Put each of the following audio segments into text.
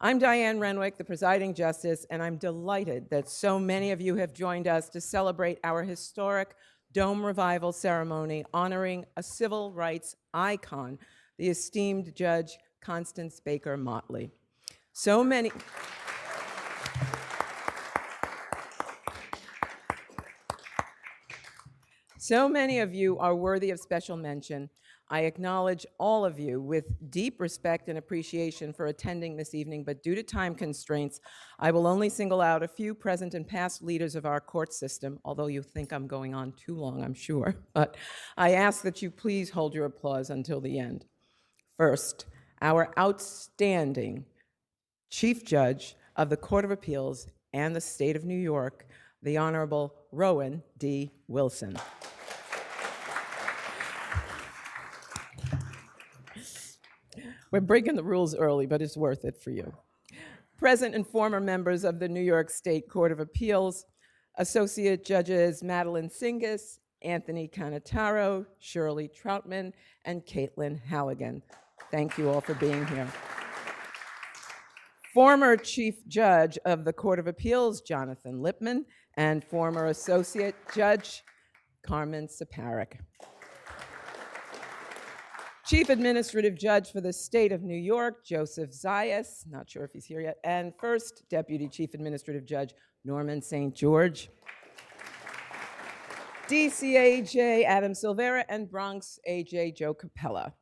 I'm Diane Renwick, the presiding justice, and I'm delighted that so many of you have joined us to celebrate our historic Dome Revival ceremony honoring a civil rights icon, the esteemed Judge Constance Baker Motley. So many of you are worthy of special mention. I acknowledge all of you with deep respect and appreciation for attending this evening, but due to time constraints, I will only single out a few present and past leaders of our court system, although you think I'm going on too long, I'm sure, but I ask that you please hold your applause until the end. First, our outstanding Chief Judge of the Court of Appeals and the State of New York, the Honorable Rowan D. Wilson. We're breaking the rules early, but it's worth it for you. Present and former members of the New York State Court of Appeals, Associate Judges Madeline Singas, Anthony Canataro, Shirley Troutman, and Caitlin Halligan. Thank you all for being here. Former Chief Judge of the Court of Appeals, Jonathan Lippman, and former Associate Judge Carmen Saparik. Chief Administrative Judge for the State of New York, Joseph Zayas, not sure if he's here yet, and first Deputy Chief Administrative Judge, Norman St. George. DCAJ, Adam Silvera, and Bronx AJ, Joe Capella.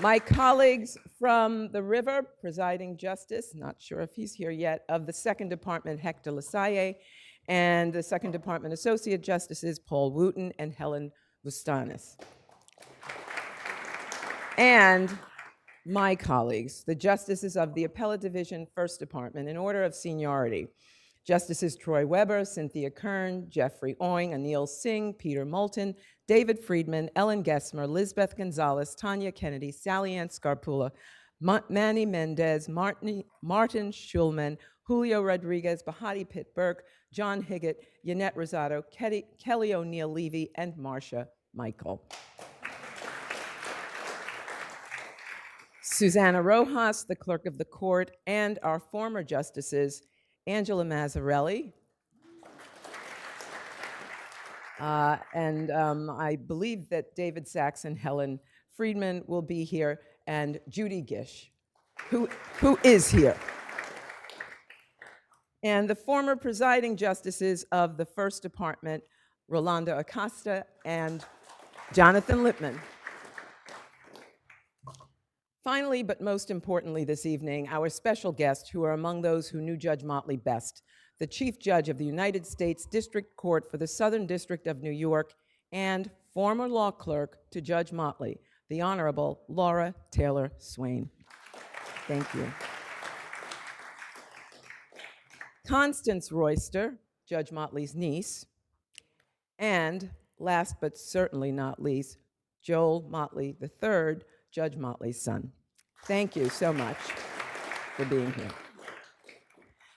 My colleagues from the River, Presiding Justice, not sure if he's here yet, of the Second Department, Hector Lasalle, and the Second Department Associate Justices, Paul Wooten and Helen Bustanis. And my colleagues, the justices of the Appellate Division, First Department, in order of seniority. Justices Troy Weber, Cynthia Kern, Jeffrey Oing, Anil Singh, Peter Moulton, David Friedman, Ellen Gessmer, Lisbeth Gonzalez, Tanya Kennedy, Sally Ann Scarpula, Manny Mendez, Martin Schulman, Julio Rodriguez, Bahati Pitt Burke, John Higgett, Yannette Rosado, Kelly O'Neill Levy, and Marcia Michael. Susanna Rojas, the clerk of the court, and our former justices, Angela Mazzarelli, and I believe that David Sachs and Helen Friedman will be here, and Judy Gish, who is here. And the former presiding justices of the First Department, Rolando Acosta and Jonathan Lippman. Finally, but most importantly this evening, our special guests who are among those who knew Judge Motley best, the Chief Judge of the United States District Court for the Southern District of New York and former law clerk to Judge Motley, the Honorable Laura Taylor Swain. Thank you. Constance Royster, Judge Motley's niece, and last but certainly not least, Joel Motley III, Judge Motley's son. Thank you so much for being here.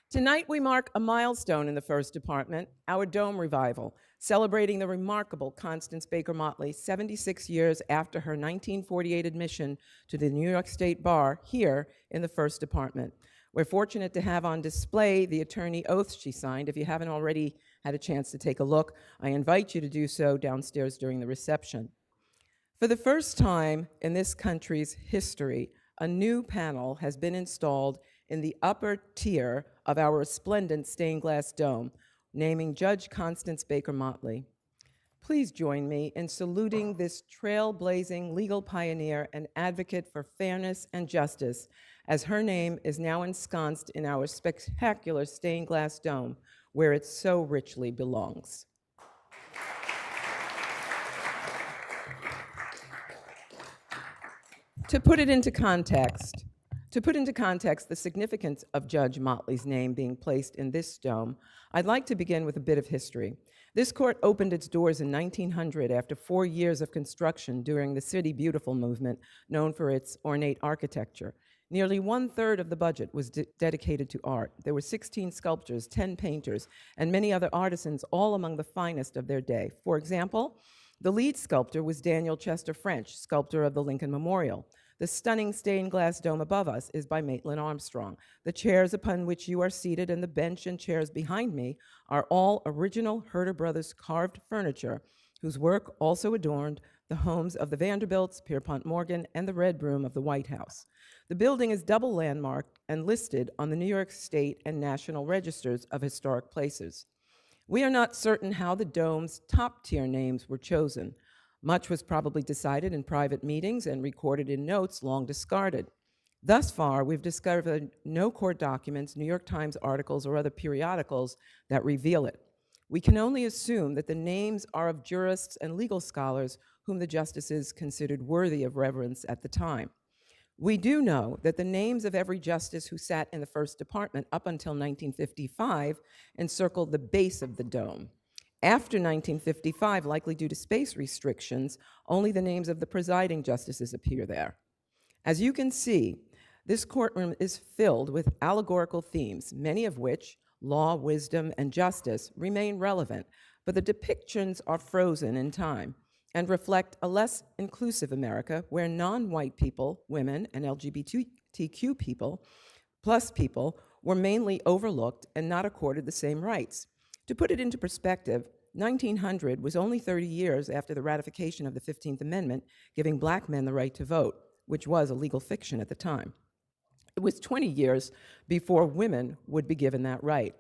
Tonight we mark a milestone in the First Department, our Dome Revival, celebrating the remarkable Constance Baker Motley 76 years after her 1948 admission to the New York State Bar here in the First Department. We're fortunate to have on display the attorney oaths she signed. If you haven't already had a chance to take a look, I invite you to do so downstairs during the reception. For the first time in this country's history, a new panel has been installed in the upper tier of our resplendent stained glass dome, naming Judge Constance Baker Motley. Please join me in saluting this trailblazing legal pioneer and advocate for fairness and justice, as her name is now ensconced in our spectacular stained glass dome, where it so richly belongs. To put into context the significance of Judge Motley's name being placed in this dome, I'd like to begin with a bit of history. This court opened its doors in 1900 after 4 years of construction during the City Beautiful movement, known for its ornate architecture. Nearly 1/3 of the budget was dedicated to art. There were 16 sculptors, 10 painters, and many other artisans, all among the finest of their day. For example, the lead sculptor was Daniel Chester French, sculptor of the Lincoln Memorial. The stunning stained glass dome above us is by Maitland Armstrong. The chairs upon which you are seated and the bench and chairs behind me are all original Herter Brothers carved furniture, whose work also adorned the homes of the Vanderbilts, Pierpont Morgan, and the Red Room of the White House. The building is double landmarked and listed on the New York State and National Registers of Historic Places. We are not certain how the dome's top-tier names were chosen. Much was probably decided in private meetings and recorded in notes long discarded. Thus far, we've discovered no court documents, New York Times articles, or other periodicals that reveal it. We can only assume that the names are of jurists and legal scholars whom the justices considered worthy of reverence at the time. We do know that the names of every justice who sat in the first department up until 1955 encircled the base of the dome. After 1955, likely due to space restrictions, only the names of the presiding justices appear there. As you can see, this courtroom is filled with allegorical themes, many of which, law, wisdom, and justice, remain relevant, but the depictions are frozen in time and reflect a less inclusive America where non-white people, women, and LGBTQ people, plus people, were mainly overlooked and not accorded the same rights. To put it into perspective, 1900 was only 30 years after the ratification of the 15th Amendment, giving Black men the right to vote, which was a legal fiction at the time. It was 20 years before women would be given that right.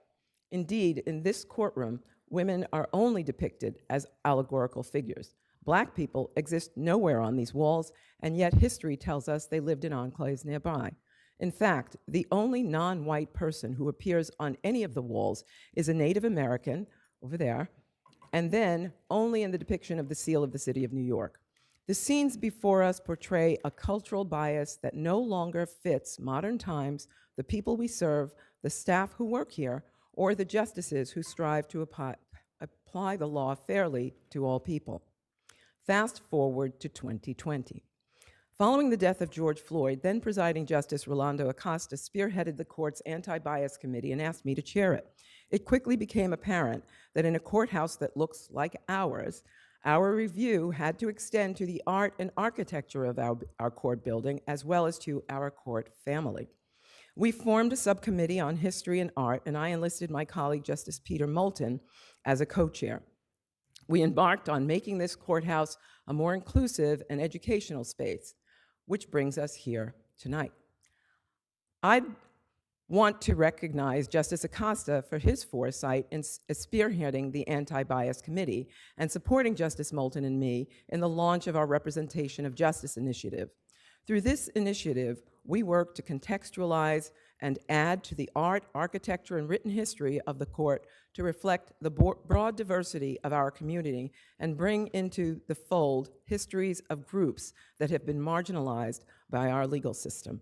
Indeed, in this courtroom, women are only depicted as allegorical figures. Black people exist nowhere on these walls, and yet history tells us they lived in enclaves nearby. In fact, the only non-white person who appears on any of the walls is a Native American, over there, and then only in the depiction of the seal of the city of New York. The scenes before us portray a cultural bias that no longer fits modern times, the people we serve, the staff who work here, or the justices who strive to apply the law fairly to all people. Fast forward to 2020. Following the death of George Floyd, then presiding Justice Rolando Acosta spearheaded the court's anti-bias committee and asked me to chair it. It quickly became apparent that in a courthouse that looks like ours, our review had to extend to the art and architecture of our court building, as well as to our court family. We formed a subcommittee on history and art, and I enlisted my colleague, Justice Peter Moulton, as a co-chair. We embarked on making this courthouse a more inclusive and educational space, which brings us here tonight. I'd want to recognize Justice Acosta for his foresight in spearheading the Anti-Bias Committee and supporting Justice Moulton and me in the launch of our Representation of Justice initiative. Through this initiative, we work to contextualize and add to the art, architecture, and written history of the court to reflect the broad diversity of our community and bring into the fold histories of groups that have been marginalized by our legal system.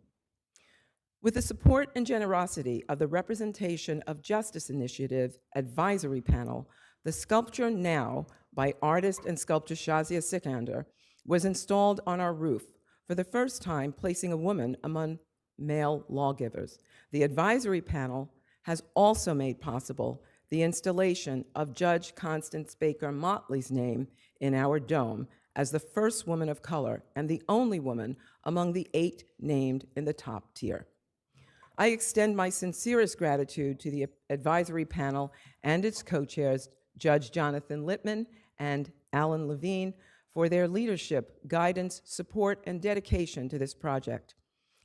With the support and generosity of the Representation of Justice Initiative Advisory Panel, the sculpture Now by artist and sculptor Shazia Sikander was installed on our roof, for the first time placing a woman among male lawgivers. The advisory panel has also made possible the installation of Judge Constance Baker Motley's name in our dome as the first woman of color and the only woman among the 8 named in the top tier. I extend my sincerest gratitude to the advisory panel and its co-chairs, Judge Jonathan Littman and Alan Levine, for their leadership, guidance, support, and dedication to this project.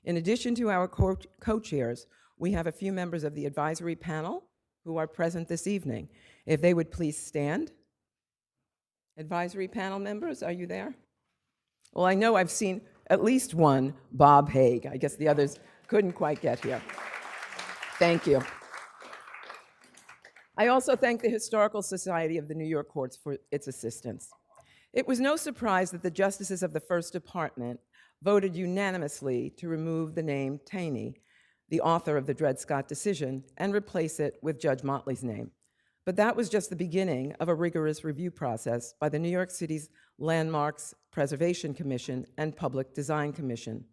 In addition to our co-chairs, we have a few members of the advisory panel who are present this evening. If they would please stand. Advisory panel members, are you there? Well, I know I've seen at least one, Bob Haig. I guess the others couldn't quite get here. Thank you. I also thank the Historical Society of the New York Courts for its assistance. It was no surprise that the justices of the First Department voted unanimously to remove the name Taney, the author of the Dred Scott decision, and replace it with Judge Motley's name. But that was just the beginning of a rigorous review process by the New York City's Landmarks Preservation Commission and Public Design Commission.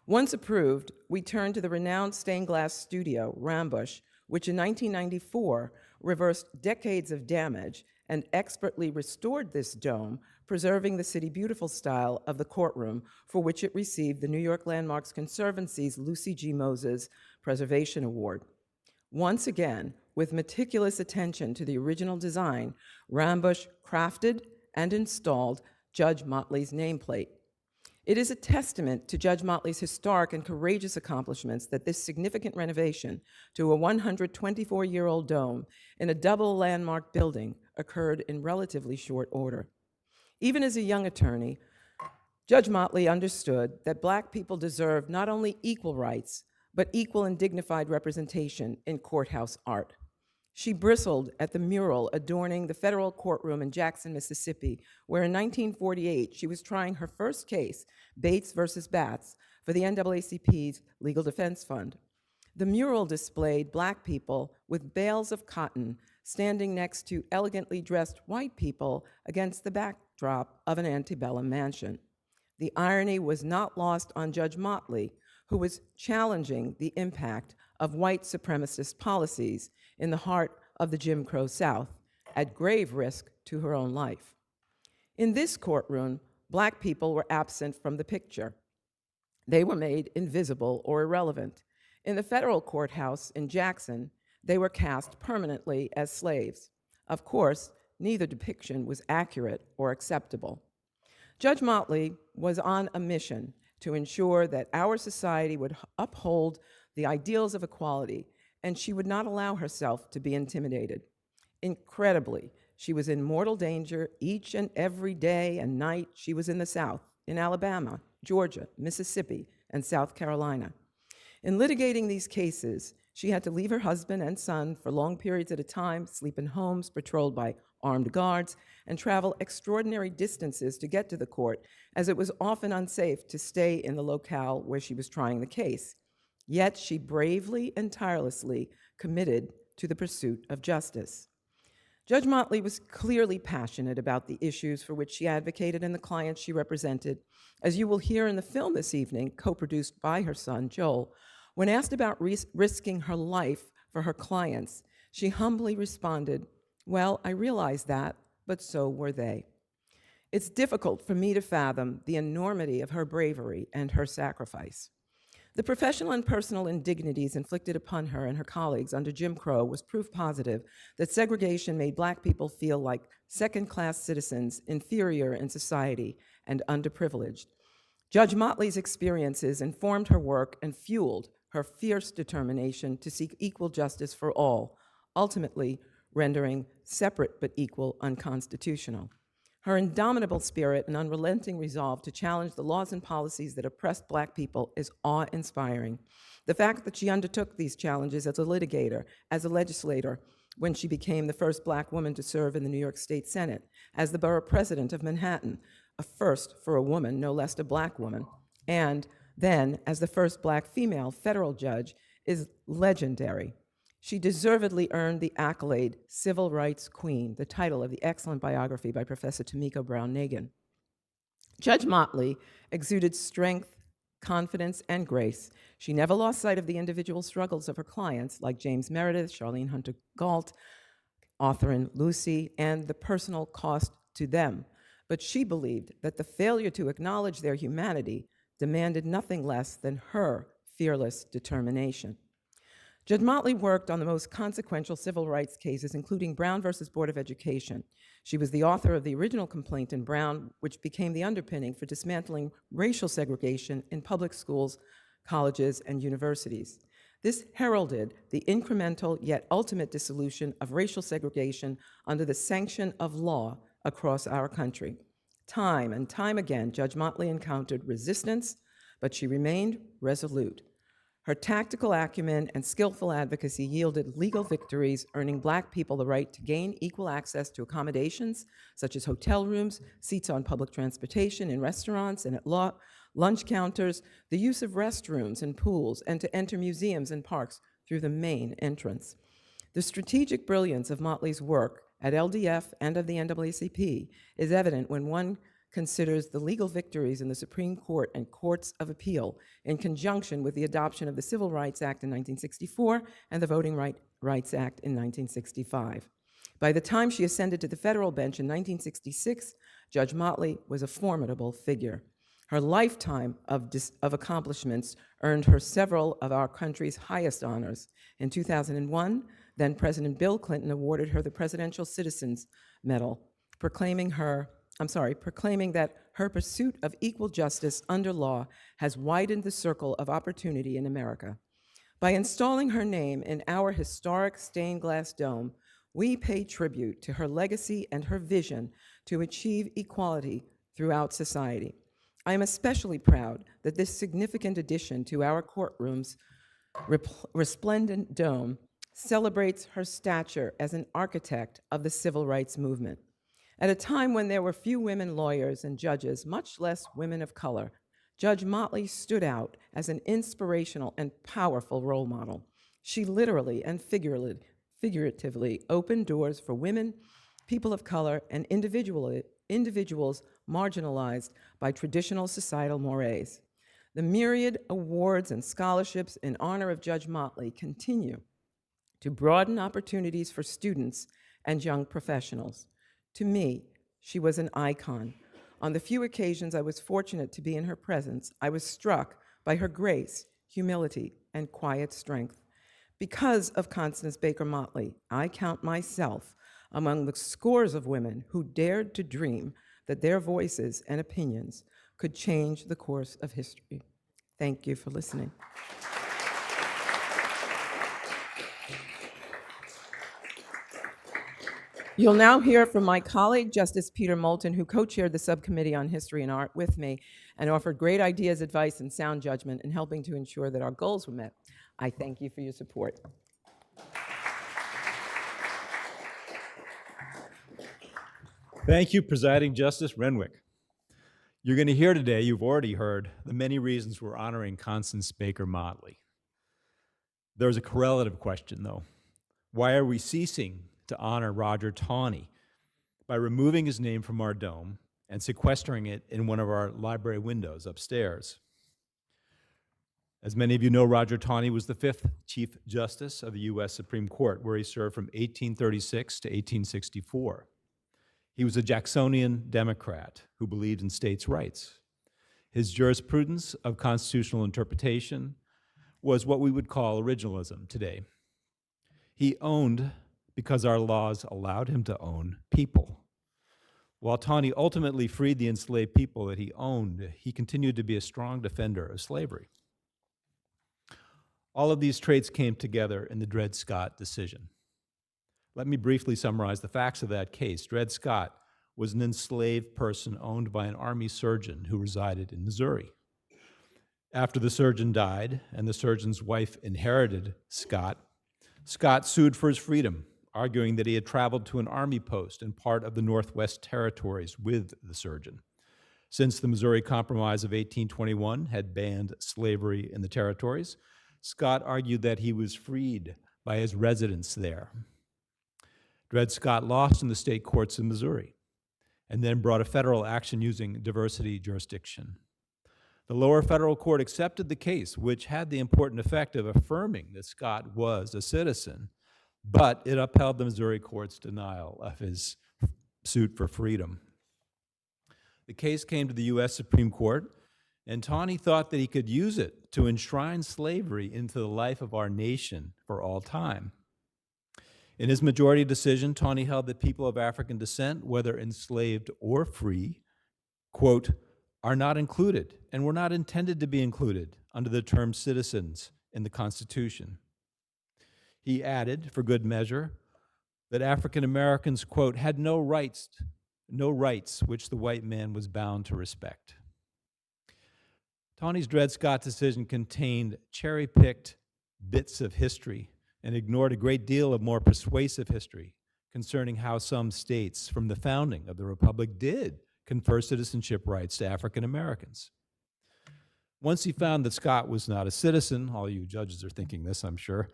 Once approved, we turned to the renowned stained glass studio, Rambush, which in 1994 reversed decades of damage and expertly restored this dome, preserving the City Beautiful style of the courtroom, for which it received the New York Landmarks Conservancy's Lucy G. Moses Preservation Award. Once again, with meticulous attention to the original design, Rambush crafted and installed Judge Motley's nameplate. It is a testament to Judge Motley's historic and courageous accomplishments that this significant renovation to a 124-year-old dome in a double landmark building occurred in relatively short order. Even as a young attorney, Judge Motley understood that Black people deserved not only equal rights, but equal and dignified representation in courthouse art. She bristled at the mural adorning the federal courtroom in Jackson, Mississippi, where in 1948 she was trying her first case, Bates versus Batts, for the NAACP's Legal Defense Fund. The mural displayed Black people with bales of cotton standing next to elegantly dressed white people against the backdrop of an antebellum mansion. The irony was not lost on Judge Motley, who was challenging the impact of white supremacist policies in the heart of the Jim Crow South, at grave risk to her own life. In this courtroom, Black people were absent from the picture. They were made invisible or irrelevant. In the federal courthouse in Jackson, they were cast permanently as slaves. Of course, neither depiction was accurate or acceptable. Judge Motley was on a mission to ensure that our society would uphold the ideals of equality, and she would not allow herself to be intimidated. Incredibly, she was in mortal danger each and every day and night she was in the South, in Alabama, Georgia, Mississippi, and South Carolina. In litigating these cases, she had to leave her husband and son for long periods at a time, sleep in homes patrolled by armed guards, and travel extraordinary distances to get to the court, as it was often unsafe to stay in the locale where she was trying the case. Yet she bravely and tirelessly committed to the pursuit of justice. Judge Motley was clearly passionate about the issues for which she advocated and the clients she represented. As you will hear in the film this evening, co-produced by her son, Joel, when asked about risking her life for her clients, she humbly responded, "Well, I realize that, but so were they." It's difficult for me to fathom the enormity of her bravery and her sacrifice. The professional and personal indignities inflicted upon her and her colleagues under Jim Crow was proof positive that segregation made Black people feel like second-class citizens, inferior in society, and underprivileged. Judge Motley's experiences informed her work and fueled her fierce determination to seek equal justice for all, ultimately rendering separate but equal unconstitutional. Her indomitable spirit and unrelenting resolve to challenge the laws and policies that oppressed Black people is awe-inspiring. The fact that she undertook these challenges as a litigator, as a legislator, when she became the first Black woman to serve in the New York State Senate, as the borough president of Manhattan, a first for a woman, no less a Black woman, and then as the first Black female federal judge, is legendary. She deservedly earned the accolade Civil Rights Queen, the title of the excellent biography by Professor Tamiko Brown-Nagin. Judge Motley exuded strength, confidence, and grace. She never lost sight of the individual struggles of her clients, like James Meredith, Charlene Hunter Galt, authoring Lucy, and the personal cost to them. But she believed that the failure to acknowledge their humanity demanded nothing less than her fearless determination. Judge Motley worked on the most consequential civil rights cases, including Brown versus Board of Education. She was the author of the original complaint in Brown, which became the underpinning for dismantling racial segregation in public schools, colleges, and universities. This heralded the incremental yet ultimate dissolution of racial segregation under the sanction of law across our country. Time and time again, Judge Motley encountered resistance, but she remained resolute. Her tactical acumen and skillful advocacy yielded legal victories, earning Black people the right to gain equal access to accommodations, such as hotel rooms, seats on public transportation, in restaurants and at lunch counters, the use of restrooms and pools, and to enter museums and parks through the main entrance. The strategic brilliance of Motley's work at LDF and of the NAACP is evident when one considers the legal victories in the Supreme Court and courts of appeal in conjunction with the adoption of the Civil Rights Act in 1964 and the Voting Rights Rights Act in 1965. By the time she ascended to the federal bench in 1966, Judge Motley was a formidable figure. Her lifetime of accomplishments earned her several of our country's highest honors. In 2001, then President Bill Clinton awarded her the Presidential Citizens Medal, proclaiming that her pursuit of equal justice under law has widened the circle of opportunity in America. By installing her name in our historic stained glass dome, we pay tribute to her legacy and her vision to achieve equality throughout society. I am especially proud that this significant addition to our courtroom's resplendent dome celebrates her stature as an architect of the civil rights movement. At a time when there were few women lawyers and judges, much less women of color, Judge Motley stood out as an inspirational and powerful role model. She literally and figuratively opened doors for women, people of color, and individuals marginalized by traditional societal mores. The myriad awards and scholarships in honor of Judge Motley continue to broaden opportunities for students and young professionals. To me, she was an icon. On the few occasions I was fortunate to be in her presence, I was struck by her grace, humility, and quiet strength. Because of Constance Baker Motley, I count myself among the scores of women who dared to dream that their voices and opinions could change the course of history. Thank you for listening. You'll now hear from my colleague, Justice Peter Moulton, who co-chaired the Subcommittee on History and Art with me and offered great ideas, advice, and sound judgment in helping to ensure that our goals were met. I thank you for your support. Thank you, Presiding Justice Renwick. You're going to hear today, you've already heard, the many reasons we're honoring Constance Baker Motley. There's a correlative question, though. Why are we ceasing to honor Roger Taney by removing his name from our dome and sequestering it in one of our library windows upstairs? As many of you know, Roger Taney was the 5th Chief Justice of the U.S. Supreme Court, where he served from 1836 to 1864. He was a Jacksonian Democrat who believed in states' rights. His jurisprudence of constitutional interpretation was what we would call originalism today. He owned because our laws allowed him to own people. While Taney ultimately freed the enslaved people that he owned, he continued to be a strong defender of slavery. All of these traits came together in the Dred Scott decision. Let me briefly summarize the facts of that case. Dred Scott was an enslaved person owned by an army surgeon who resided in Missouri. After the surgeon died and the surgeon's wife inherited Scott, Scott sued for his freedom, arguing that he had traveled to an army post in part of the Northwest Territories with the surgeon. Since the Missouri Compromise of 1821 had banned slavery in the territories, Scott argued that he was freed by his residence there. Dred Scott lost in the state courts of Missouri and then brought a federal action using diversity jurisdiction. The lower federal court accepted the case, which had the important effect of affirming that Scott was a citizen, but it upheld the Missouri court's denial of his suit for freedom. The case came to the U.S. Supreme Court, and Taney thought that he could use it to enshrine slavery into the life of our nation for all time. In his majority decision, Taney held that people of African descent, whether enslaved or free, quote, are not included and were not intended to be included under the term citizens in the Constitution. He added, for good measure, that African Americans, quote, had no rights which the white man was bound to respect. Taney's Dred Scott decision contained cherry-picked bits of history and ignored a great deal of more persuasive history concerning how some states from the founding of the Republic did confer citizenship rights to African Americans. Once he found that Scott was not a citizen, all you judges are thinking this, I'm sure,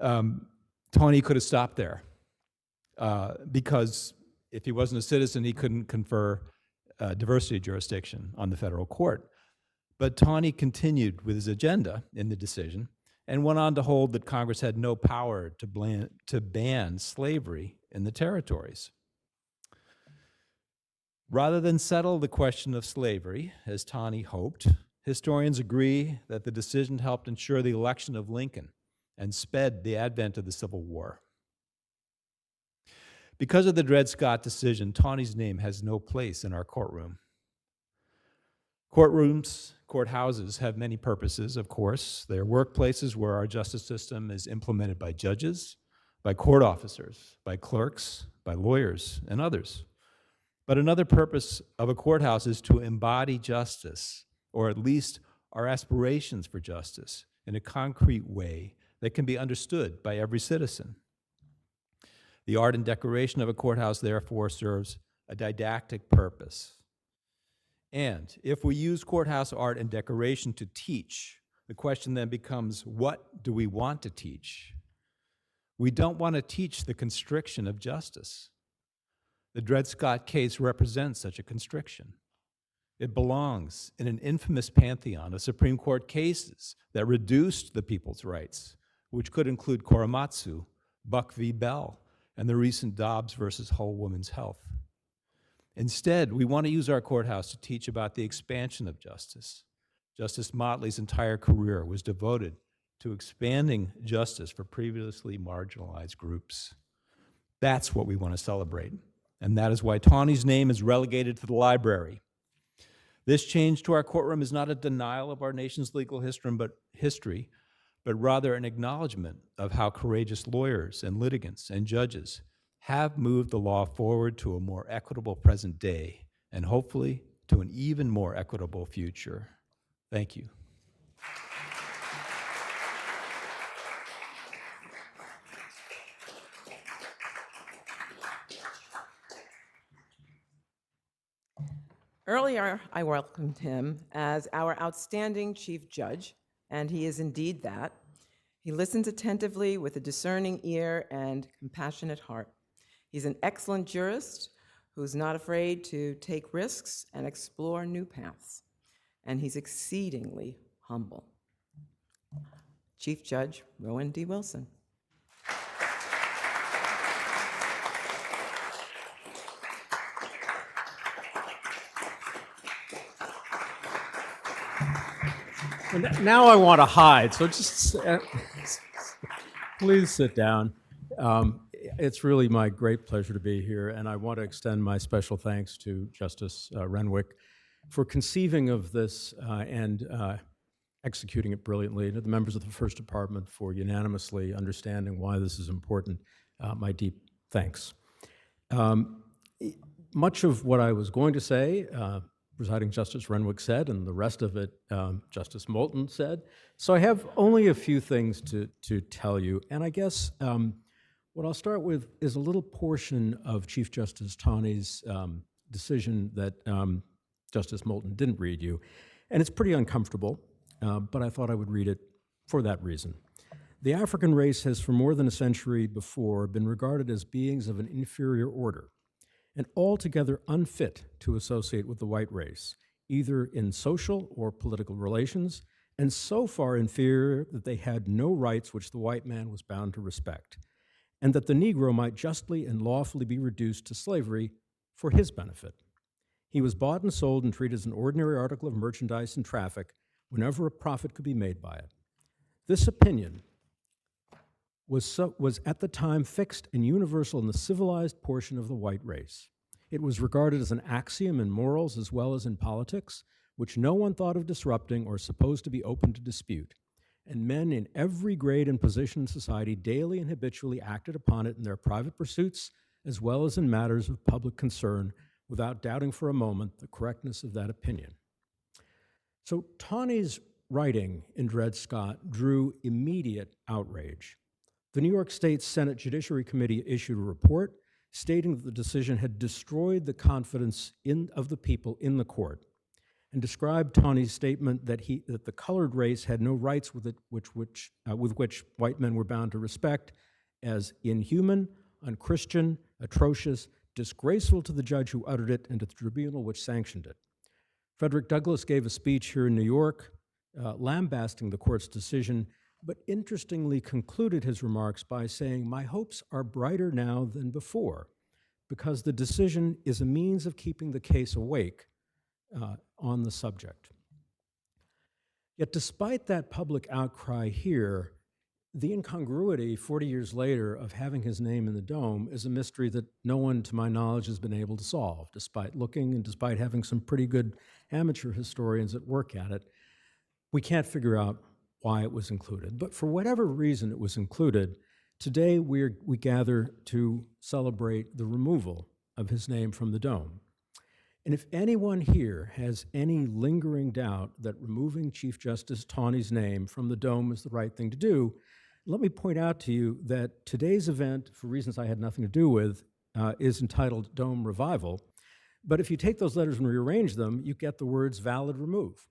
Taney could have stopped there because if he wasn't a citizen, he couldn't confer diversity jurisdiction on the federal court. But Taney continued with his agenda in the decision and went on to hold that Congress had no power to ban slavery in the territories. Rather than settle the question of slavery, as Taney hoped, historians agree that the decision helped ensure the election of Lincoln and sped the advent of the Civil War. Because of the Dred Scott decision, Taney's name has no place in our courtroom. Courtrooms, courthouses have many purposes, of course. They are workplaces where our justice system is implemented by judges, by court officers, by clerks, by lawyers, and others. But another purpose of a courthouse is to embody justice, or at least our aspirations for justice, in a concrete way that can be understood by every citizen. The art and decoration of a courthouse, therefore, serves a didactic purpose. And if we use courthouse art and decoration to teach, the question then becomes, what do we want to teach? We don't want to teach the constriction of justice. The Dred Scott case represents such a constriction. It belongs in an infamous pantheon of Supreme Court cases that reduced the people's rights, which could include Korematsu, Buck v. Bell, and the recent Dobbs versus Whole Woman's Health. Instead, we want to use our courthouse to teach about the expansion of justice. Justice Motley's entire career was devoted to expanding justice for previously marginalized groups. That's what we want to celebrate, and that is why Taney's name is relegated to the library. This change to our courtroom is not a denial of our nation's legal history, but rather an acknowledgement of how courageous lawyers and litigants and judges have moved the law forward to a more equitable present day, and hopefully to an even more equitable future. Thank you. Earlier, I welcomed him as our outstanding Chief Judge, and he is indeed that. He listens attentively with a discerning ear and compassionate heart. He's an excellent jurist who's not afraid to take risks and explore new paths, and he's exceedingly humble. Chief Judge Rowan D. Wilson. Now I want to hide, so just please sit down. It's really my great pleasure to be here, and I want to extend my special thanks to Justice Renwick for conceiving of this and executing it brilliantly, to the members of the First Department for unanimously understanding why this is important. My deep thanks. Much of what I was going to say, Presiding Justice Renwick said, and the rest of it, Justice Moulton said. So I have only a few things to tell you, and I guess what I'll start with is a little portion of Chief Justice Taney's decision that Justice Moulton didn't read you, and it's pretty uncomfortable, but I thought I would read it for that reason. The African race has for more than a century before been regarded as beings of an inferior order, and altogether unfit to associate with the white race, either in social or political relations, and so far inferior that they had no rights which the white man was bound to respect, and that the Negro might justly and lawfully be reduced to slavery for his benefit. He was bought and sold and treated as an ordinary article of merchandise and traffic whenever a profit could be made by it. This opinion was at the time fixed and universal in the civilized portion of the white race. It was regarded as an axiom in morals as well as in politics, which no one thought of disrupting or supposed to be open to dispute. And men in every grade and position in society daily and habitually acted upon it in their private pursuits as well as in matters of public concern, without doubting for a moment the correctness of that opinion. So Taney's writing in Dred Scott drew immediate outrage. The New York State Senate Judiciary Committee issued a report stating that the decision had destroyed the confidence of the people in the court, and described Taney's statement that the colored race had no rights with which white men were bound to respect as inhuman, unchristian, atrocious, disgraceful to the judge who uttered it and to the tribunal which sanctioned it. Frederick Douglass gave a speech here in New York lambasting the court's decision, but interestingly concluded his remarks by saying, "My hopes are brighter now than before, because the decision is a means of keeping the case awake on the subject." Yet despite that public outcry here, the incongruity 40 years later of having his name in the dome is a mystery that no one, to my knowledge, has been able to solve, despite looking and despite having some pretty good amateur historians at work at it. We can't figure out why it was included. But for whatever reason it was included, today we gather to celebrate the removal of his name from the dome. And if anyone here has any lingering doubt that removing Chief Justice Taney's name from the dome is the right thing to do, let me point out to you that today's event, for reasons I had nothing to do with, is entitled Dome Revival. But if you take those letters and rearrange them, you get the words valid remove.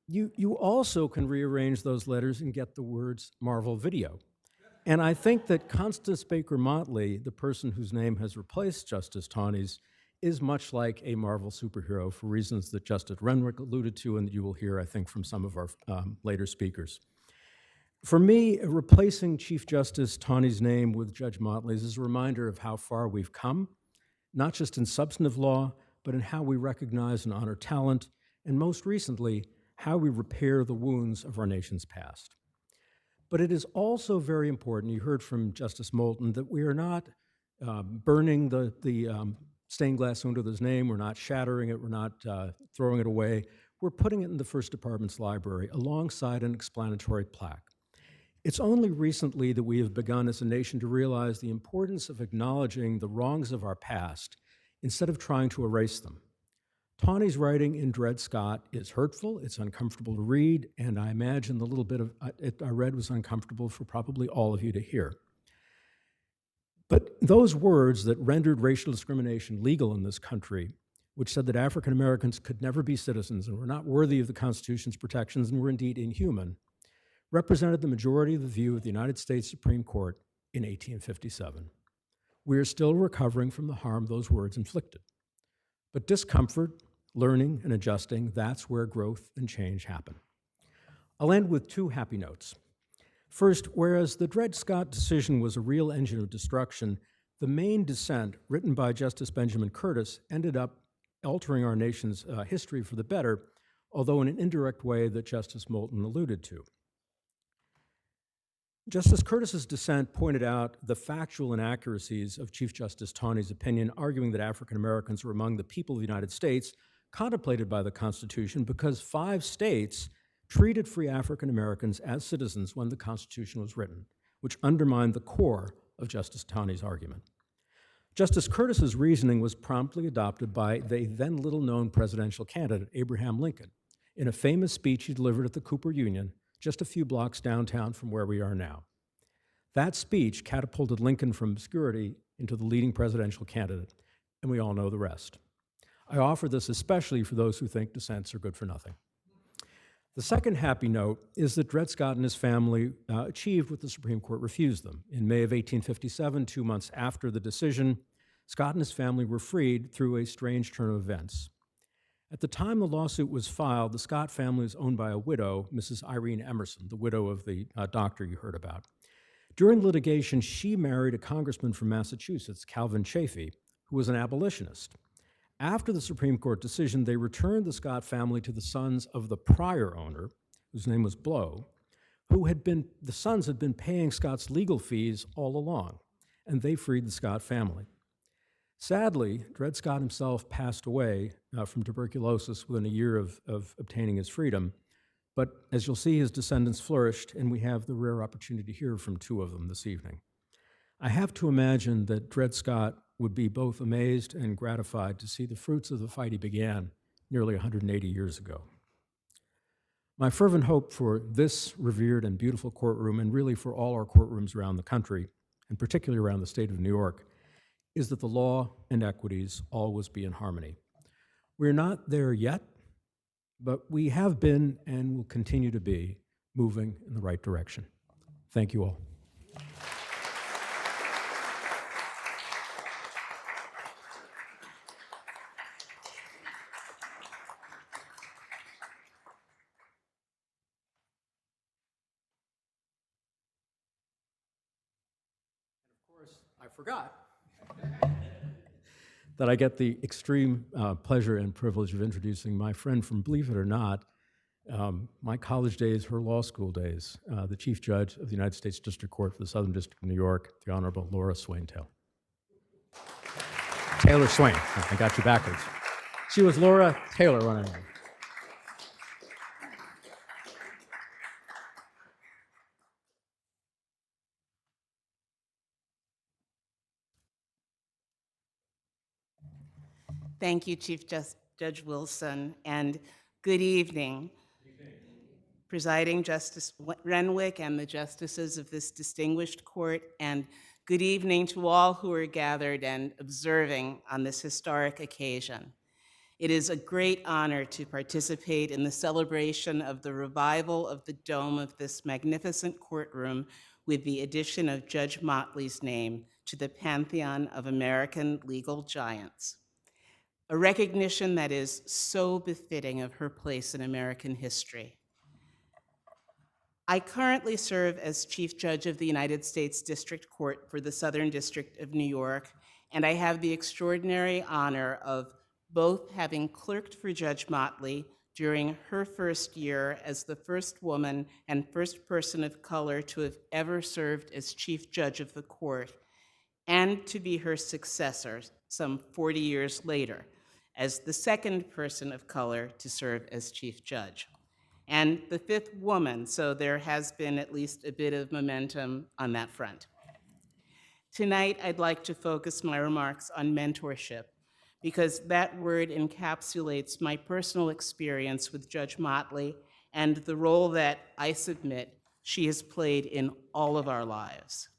You also can rearrange those letters and get the words Marvel Video. And I think that Constance Baker Motley, the person whose name has replaced Justice Taney's, is much like a Marvel superhero for reasons that Justice Renwick alluded to and that you will hear, I think, from some of our later speakers. For me, replacing Chief Justice Taney's name with Judge Motley's is a reminder of how far we've come, not just in substantive law, but in how we recognize and honor talent, and most recently, how we repair the wounds of our nation's past. But it is also very important, you heard from Justice Moulton, that we are not burning the stained glass window with his name, we're not shattering it, we're not throwing it away. We're putting it in the First Department's library alongside an explanatory plaque. It's only recently that we have begun as a nation to realize the importance of acknowledging the wrongs of our past instead of trying to erase them. Taney's writing in Dred Scott is hurtful, it's uncomfortable to read, and I imagine the little bit of it I read was uncomfortable for probably all of you to hear. But those words that rendered racial discrimination legal in this country, which said that African Americans could never be citizens and were not worthy of the Constitution's protections and were indeed inhuman, represented the majority of the view of the United States Supreme Court in 1857. We are still recovering from the harm those words inflicted. But discomfort, learning, and adjusting, that's where growth and change happen. I'll end with two happy notes. First, whereas the Dred Scott decision was a real engine of destruction, the main dissent, written by Justice Benjamin Curtis, ended up altering our nation's history for the better, although in an indirect way that Justice Moulton alluded to. Justice Curtis's dissent pointed out the factual inaccuracies of Chief Justice Taney's opinion, arguing that African Americans were among the people of the United States contemplated by the Constitution because 5 states treated free African Americans as citizens when the Constitution was written, which undermined the core of Justice Taney's argument. Justice Curtis's reasoning was promptly adopted by the then little-known presidential candidate, Abraham Lincoln, in a famous speech he delivered at the Cooper Union, just a few blocks downtown from where we are now. That speech catapulted Lincoln from obscurity into the leading presidential candidate, and we all know the rest. I offer this especially for those who think dissents are good for nothing. The second happy note is that Dred Scott and his family achieved what the Supreme Court refused them. In May of 1857, 2 months after the decision, Scott and his family were freed through a strange turn of events. At the time the lawsuit was filed, the Scott family was owned by a widow, Mrs. Irene Emerson, the widow of the doctor you heard about. During litigation, she married a congressman from Massachusetts, Calvin Chafee, who was an abolitionist. After the Supreme Court decision, they returned the Scott family to the sons of the prior owner, whose name was Blow, the sons had been paying Scott's legal fees all along, and they freed the Scott family. Sadly, Dred Scott himself passed away from tuberculosis within a year of obtaining his freedom, but as you'll see, his descendants flourished, and we have the rare opportunity to hear from 2 of them this evening. I have to imagine that Dred Scott would be both amazed and gratified to see the fruits of the fight he began nearly 180 years ago. My fervent hope for this revered and beautiful courtroom, and really for all our courtrooms around the country, and particularly around the state of New York, is that the law and equities always be in harmony. We're not there yet, but we have been and will continue to be moving in the right direction. Thank you all. I forgot that I get the extreme pleasure and privilege of introducing my friend from, believe it or not, my college days, her law school days, the Chief Judge of the United States District Court for the Southern District of New York, the Honorable Laura Swain Taylor. Taylor Swain, I got you backwards. She was Laura Taylor when I met her. Thank you, Chief Judge Wilson, and good evening. Presiding Justice Renwick and the justices of this distinguished court, and good evening to all who are gathered and observing on this historic occasion. It is a great honor to participate in the celebration of the revival of the dome of this magnificent courtroom with the addition of Judge Motley's name to the pantheon of American legal giants. A recognition that is so befitting of her place in American history. I currently serve as Chief Judge of the United States District Court for the Southern District of New York, and I have the extraordinary honor of both having clerked for Judge Motley during her first year as the first woman and first person of color to have ever served as Chief Judge of the court, and to be her successor some 40 years later as the second person of color to serve as Chief Judge, and the fifth woman, so there has been at least a bit of momentum on that front. Tonight, I'd like to focus my remarks on mentorship, because that word encapsulates my personal experience with Judge Motley and the role that I submit she has played in all of our lives.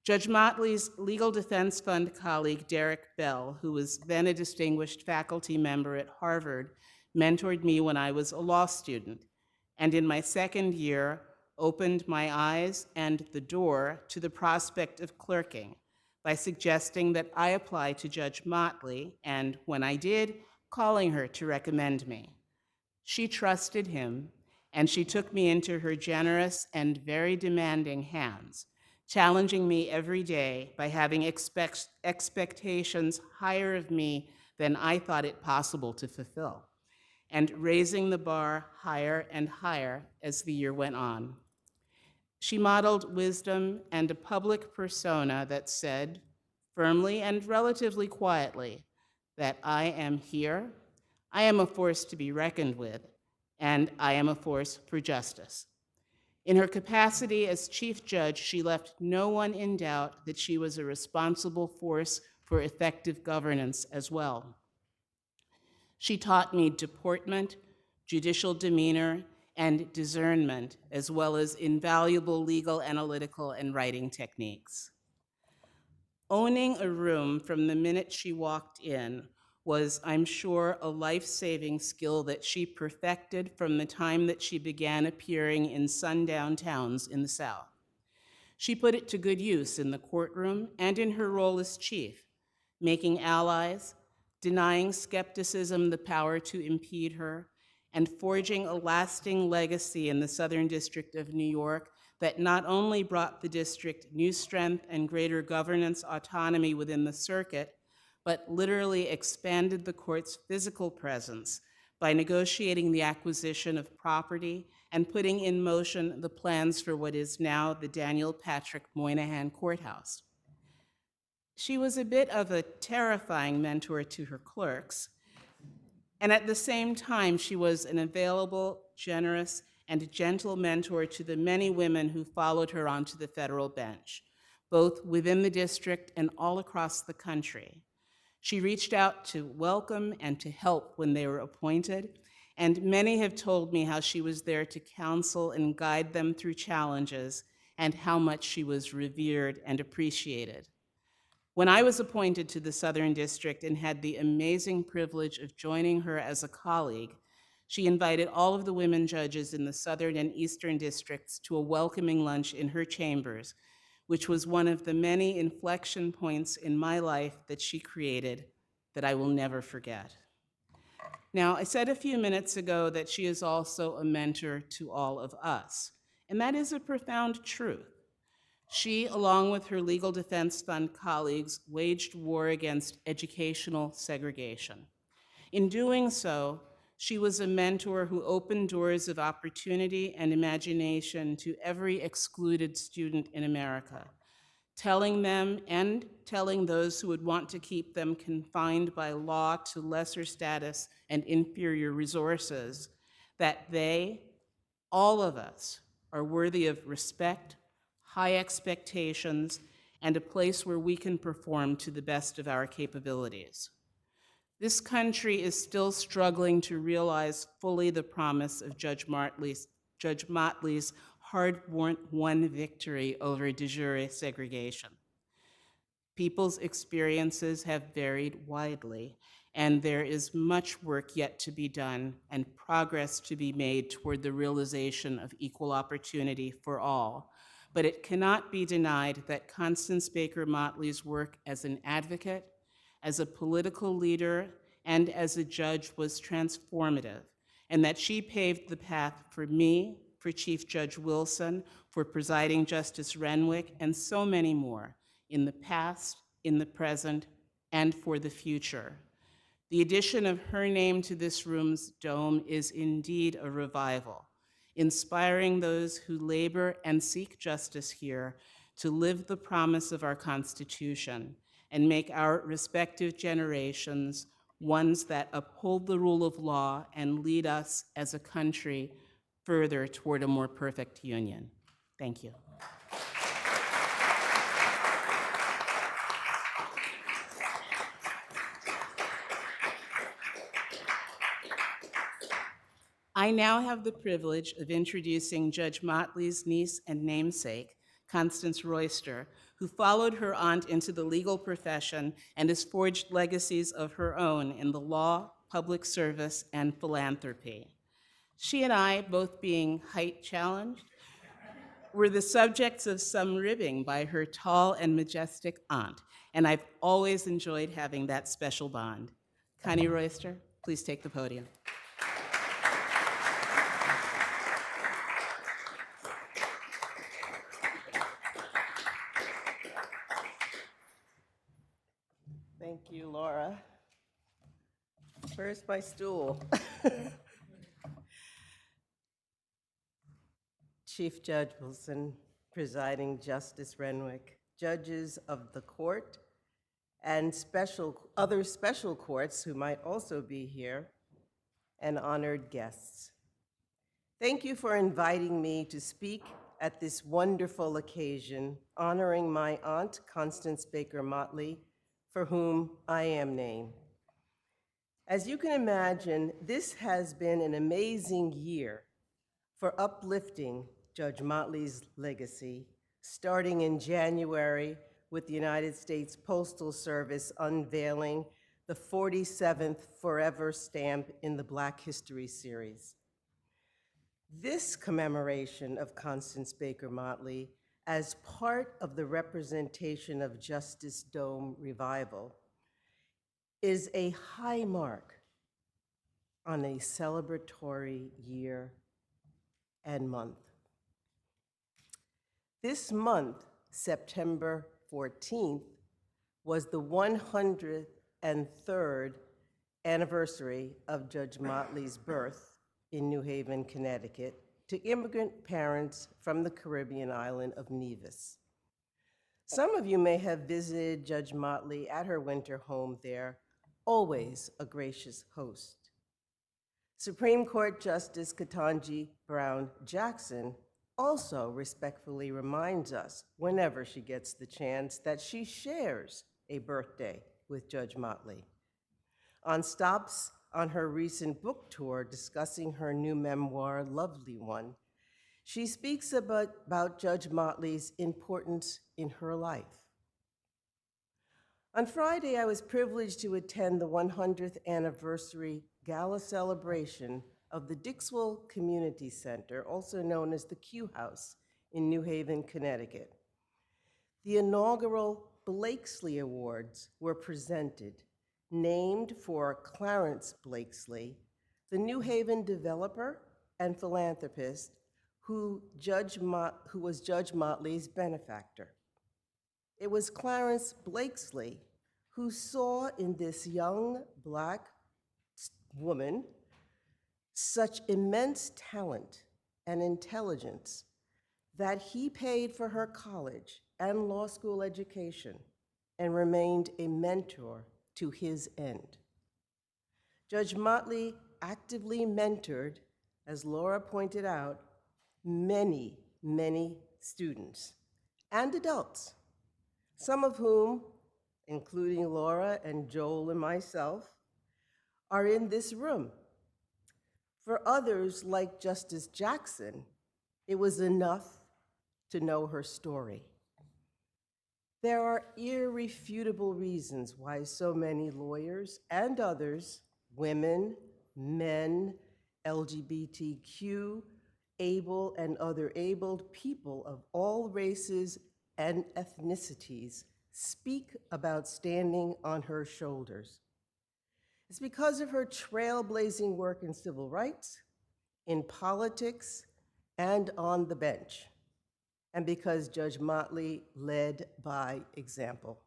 Judge Motley's Legal Defense Fund colleague, Derek Bell, who was then a distinguished faculty member at Harvard, mentored me when I was a law student, and in my second year, opened my eyes and the door to the prospect of clerking by suggesting that I apply to Judge Motley, and when I did, calling her to recommend me. She trusted him, and she took me into her generous and very demanding hands, challenging me every day by having expectations higher of me than I thought it possible to fulfill, and raising the bar higher and higher as the year went on. She modeled wisdom and a public persona that said, firmly and relatively quietly, that I am here, I am a force to be reckoned with, and I am a force for justice. In her capacity as Chief Judge, she left no one in doubt that she was a responsible force for effective governance as well. She taught me deportment, judicial demeanor, and discernment, as well as invaluable legal, analytical, and writing techniques. Owning a room from the minute she walked in was, I'm sure, a life-saving skill that she perfected from the time that she began appearing in sundown towns in the South. She put it to good use in the courtroom and in her role as chief, making allies, denying skepticism the power to impede her, and forging a lasting legacy in the Southern District of New York that not only brought the district new strength and greater governance autonomy within the circuit, but literally expanded the court's physical presence by negotiating the acquisition of property and putting in motion the plans for what is now the Daniel Patrick Moynihan Courthouse. She was a bit of a terrifying mentor to her clerks, and at the same time, she was an available, generous, and gentle mentor to the many women who followed her onto the federal bench, both within the district and all across the country. She reached out to welcome and to help when they were appointed, and many have told me how she was there to counsel and guide them through challenges, and how much she was revered and appreciated. When I was appointed to the Southern District and had the amazing privilege of joining her as a colleague, she invited all of the women judges in the Southern and Eastern districts to a welcoming lunch in her chambers, which was one of the many inflection points in my life that she created that I will never forget. Now, I said a few minutes ago that she is also a mentor to all of us, and that is a profound truth. She, along with her Legal Defense Fund colleagues, waged war against educational segregation. In doing so, she was a mentor who opened doors of opportunity and imagination to every excluded student in America, telling them and telling those who would want to keep them confined by law to lesser status and inferior resources that they, all of us, are worthy of respect, high expectations, and a place where we can perform to the best of our capabilities. This country is still struggling to realize fully the promise of Judge Motley's hard-won victory over de jure segregation. People's experiences have varied widely, and there is much work yet to be done and progress to be made toward the realization of equal opportunity for all. But it cannot be denied that Constance Baker Motley's work as an advocate, as a political leader, and as a judge was transformative, and that she paved the path for me, for Chief Judge Wilson, for Presiding Justice Renwick, and so many more in the past, in the present, and for the future. The addition of her name to this room's dome is indeed a revival, inspiring those who labor and seek justice here to live the promise of our Constitution and make our respective generations ones that uphold the rule of law and lead us as a country further toward a more perfect union. Thank you. I now have the privilege of introducing Judge Motley's niece and namesake, Constance Royster, who followed her aunt into the legal profession and has forged legacies of her own in the law, public service, and philanthropy. She and I, both being height challenged, were the subjects of some ribbing by her tall and majestic aunt, and I've always enjoyed having that special bond. Connie Royster, please take the podium. Thank you, Laura. Where's my stool? Chief Judge Wilson, Presiding Justice Renwick, judges of the court, and other special courts who might also be here, and honored guests. Thank you for inviting me to speak at this wonderful occasion, honoring my aunt, Constance Baker Motley, for whom I am named. As you can imagine, this has been an amazing year for uplifting Judge Motley's legacy, starting in January with the United States Postal Service unveiling the 47th Forever stamp in the Black History series. This commemoration of Constance Baker Motley as part of the Representation of Justice Dome revival is a high mark on a celebratory year and month. This month, September 14th, was the 103rd anniversary of Judge Motley's birth in New Haven, Connecticut, to immigrant parents from the Caribbean island of Nevis. Some of you may have visited Judge Motley at her winter home there, always a gracious host. Supreme Court Justice Ketanji Brown Jackson also respectfully reminds us, whenever she gets the chance, that she shares a birthday with Judge Motley. On stops on her recent book tour discussing her new memoir, Lovely One, she speaks about Judge Motley's importance in her life. On Friday, I was privileged to attend the 100th anniversary gala celebration of the Dixwell Community Center, also known as the Q House in New Haven, Connecticut. The inaugural Blakesley Awards were presented, named for Clarence Blakesley, the New Haven developer and philanthropist who was Judge Motley's benefactor. It was Clarence Blakesley who saw in this young Black woman such immense talent and intelligence that he paid for her college and law school education and remained a mentor to his end. Judge Motley actively mentored, as Laura pointed out, many, many students and adults, some of whom, including Laura and Joel and myself, are in this room. For others, like Justice Jackson, it was enough to know her story. There are irrefutable reasons why so many lawyers and others, women, men, LGBTQ, able and other abled people of all races and ethnicities speak about standing on her shoulders. It's because of her trailblazing work in civil rights, in politics, and on the bench, and because Judge Motley led by example.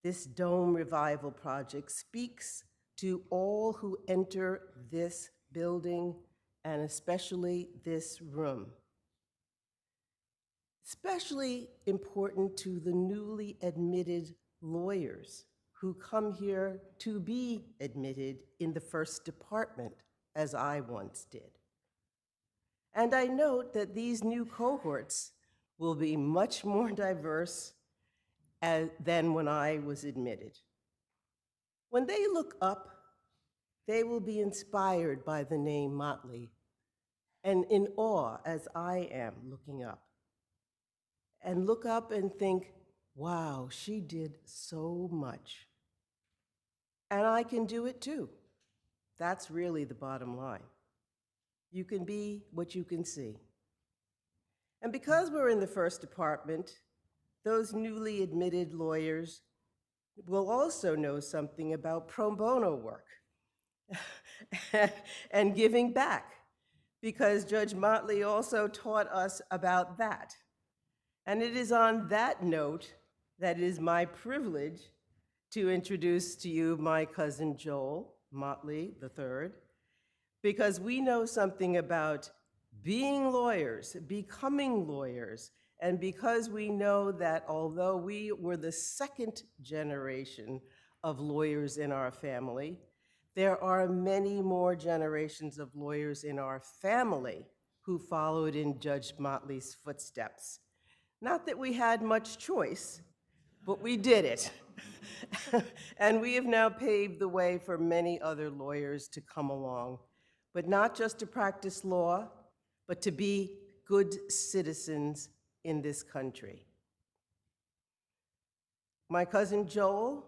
This Dome Revival Project speaks to all who enter this building and especially this room. Especially important to the newly admitted lawyers who come here to be admitted in the first department, as I once did. And I note that these new cohorts will be much more diverse than when I was admitted. When they look up, they will be inspired by the name Motley and in awe as I am looking up. And look up and think, wow, she did so much. And I can do it too. That's really the bottom line. You can be what you can see. And because we're in the first department, those newly admitted lawyers will also know something about pro bono work and giving back, because Judge Motley also taught us about that. And it is on that note that it is my privilege to introduce to you my cousin Joel Motley III, because we know something about being lawyers, becoming lawyers, and because we know that although we were the second generation of lawyers in our family, there are many more generations of lawyers in our family who followed in Judge Motley's footsteps. Not that we had much choice, but we did it. And we have now paved the way for many other lawyers to come along, but not just to practice law, but to be good citizens in this country. My cousin Joel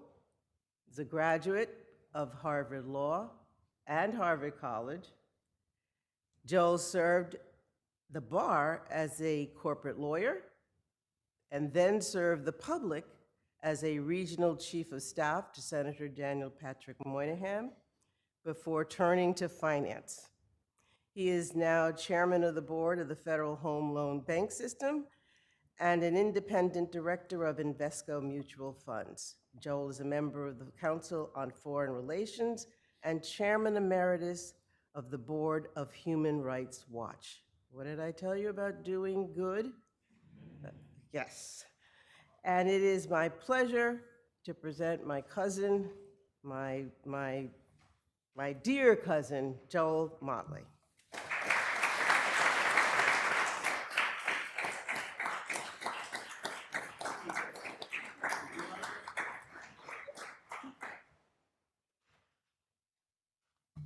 is a graduate of Harvard Law and Harvard College. Joel served the bar as a corporate lawyer and then served the public as a regional chief of staff to Senator Daniel Patrick Moynihan before turning to finance. He is now chairman of the board of the Federal Home Loan Bank System and an independent director of Invesco Mutual Funds. Joel is a member of the Council on Foreign Relations and chairman emeritus of the board of Human Rights Watch. What did I tell you about doing good? Yes. And it is my pleasure to present my cousin, my dear cousin, Joel Motley.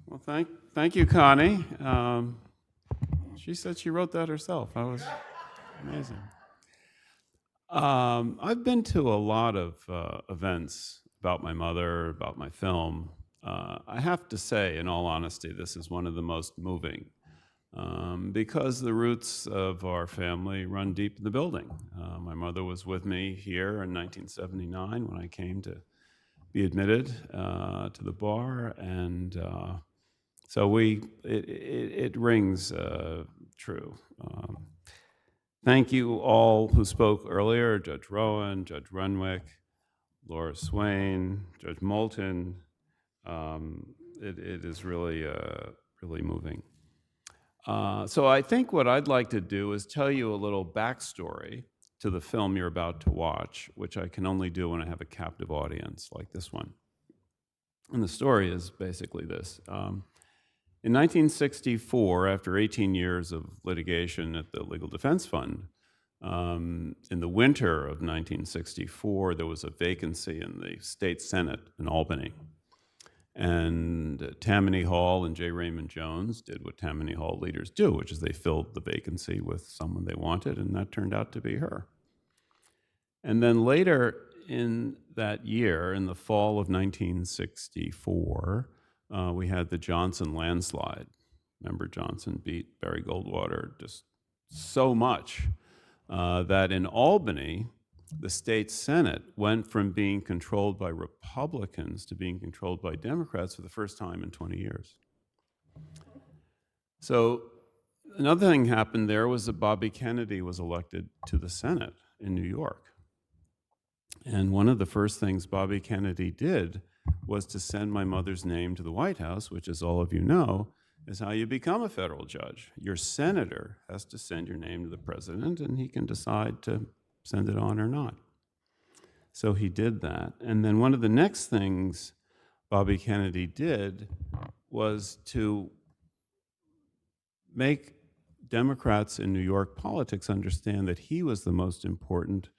Well, thank you, Connie. She said she wrote that herself. That was amazing. I've been to a lot of events about my mother, about my film. I have to say, in all honesty, this is one of the most moving because the roots of our family run deep in the building. My mother was with me here in 1979 when I came to be admitted to the bar, and so it rings true. Thank you all who spoke earlier, Judge Rowan, Judge Renwick, Laura Swain, Judge Moulton. It is really, really moving. So I think what I'd like to do is tell you a little backstory to the film you're about to watch, which I can only do when I have a captive audience like this one. And the story is basically this. In 1964, after 18 years of litigation at the Legal Defense Fund, in the winter of 1964, there was a vacancy in the state Senate in Albany. And Tammany Hall and J. Raymond Jones did what Tammany Hall leaders do, which is they filled the vacancy with someone they wanted, and that turned out to be her. And then later in that year, in the fall of 1964, we had the Johnson landslide. Remember, Johnson beat Barry Goldwater just so much that in Albany, the state Senate went from being controlled by Republicans to being controlled by Democrats for the first time in 20 years. So another thing happened there was that Bobby Kennedy was elected to the Senate in New York. And one of the first things Bobby Kennedy did was to send my mother's name to the White House, which, as all of you know, is how you become a federal judge. Your senator has to send your name to the president, and he can decide to send it on or not. So he did that. And then one of the next things Bobby Kennedy did was to make Democrats in New York politics understand that he was the most important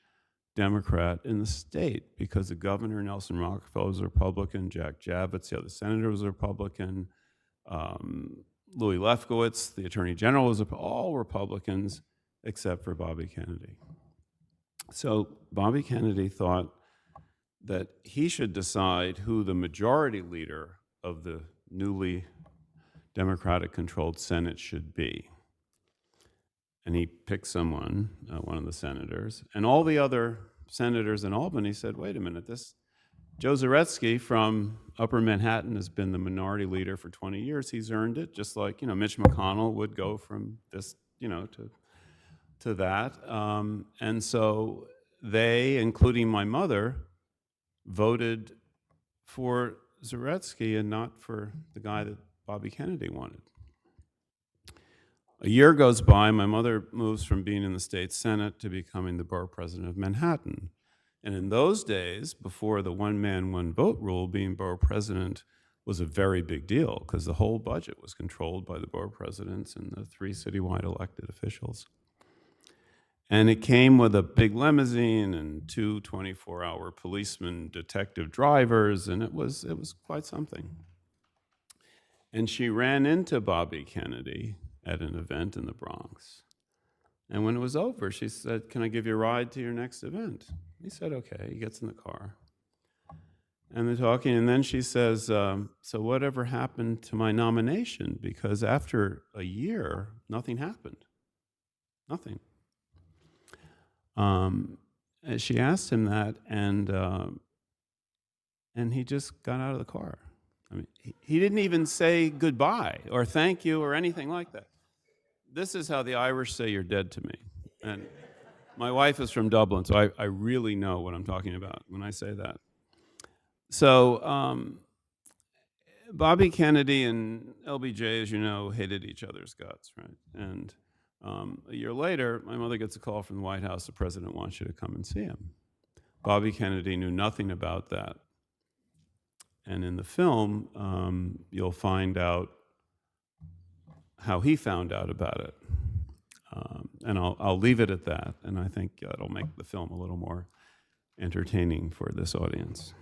Democrat in the state, because the governor, Nelson Rockefeller, was a Republican, Jack Javits, the other senator, was a Republican, Louis Lefkowitz, the attorney general, was all Republicans except for Bobby Kennedy. So Bobby Kennedy thought that he should decide who the majority leader of the newly Democratic-controlled Senate should be. And he picked someone, one of the senators, and all the other senators in Albany said, wait a minute, this Joe Zaretsky from Upper Manhattan has been the minority leader for 20 years. He's earned it, just like, Mitch McConnell would go from this, to that. And so they, including my mother, voted for Zaretsky and not for the guy that Bobby Kennedy wanted. A year goes by, my mother moves from being in the state Senate to becoming the borough president of Manhattan. And in those days, before the one-man, one-vote rule, being borough president was a very big deal, because the whole budget was controlled by the borough presidents and the 3 citywide elected officials. And it came with a big limousine and 2 24-hour policemen, detective drivers, and it was quite something. And she ran into Bobby Kennedy at an event in the Bronx. And when it was over, she said, can I give you a ride to your next event? He said, okay. He gets in the car. And they're talking, and then she says, so whatever happened to my nomination? Because after a year, nothing happened. Nothing. She asked him that, and he just got out of the car. I mean, he didn't even say goodbye or thank you or anything like that. This is how the Irish say you're dead to me. And my wife is from Dublin, so I really know what I'm talking about when I say that. So Bobby Kennedy and LBJ, as you know, hated each other's guts, right? And a year later, my mother gets a call from the White House, the president wants you to come and see him. Bobby Kennedy knew nothing about that. And in the film, you'll find out how he found out about it. And I'll leave it at that, and I think it'll make the film a little more entertaining for this audience.